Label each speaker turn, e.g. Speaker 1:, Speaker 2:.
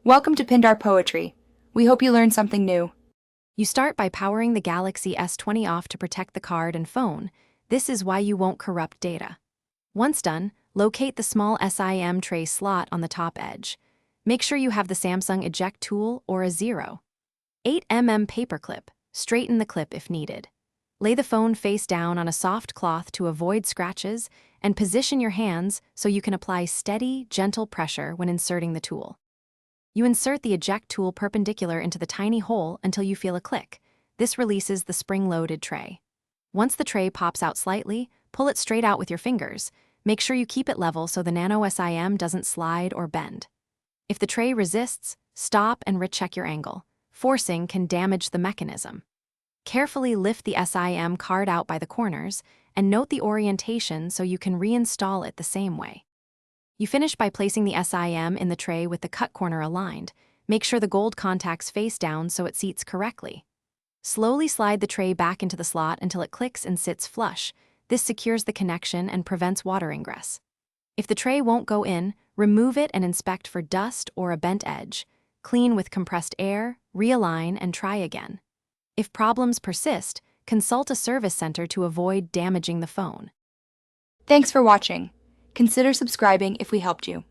Speaker 1: Welcome to Pindar Poetry. We hope you learned something new.
Speaker 2: You start by powering the Galaxy S20 off to protect the card and phone. This is why you won't corrupt data. Once done, locate the small SIM tray slot on the top edge. Make sure you have the Samsung eject tool or a 0.8 mm paper clip. Straighten the clip if needed. Lay the phone face down on a soft cloth to avoid scratches and position your hands so you can apply steady, gentle pressure when inserting the tool. You insert the eject tool perpendicular into the tiny hole until you feel a click. This releases the spring-loaded tray. Once the tray pops out slightly, pull it straight out with your fingers. Make sure you keep it level so the nano SIM doesn't slide or bend. If the tray resists, stop and recheck your angle. Forcing can damage the mechanism. Carefully lift the SIM card out by the corners and note the orientation so you can reinstall it the same way. You finish by placing the SIM in the tray with the cut corner aligned. Make sure the gold contacts face down so it seats correctly. Slowly slide the tray back into the slot until it clicks and sits flush. This secures the connection and prevents water ingress. If the tray won't go in, remove it and inspect for dust or a bent edge. Clean with compressed air, realign, and try again. If problems persist, consult a service center to avoid damaging the phone.
Speaker 1: Thanks for watching. Consider subscribing if we helped you.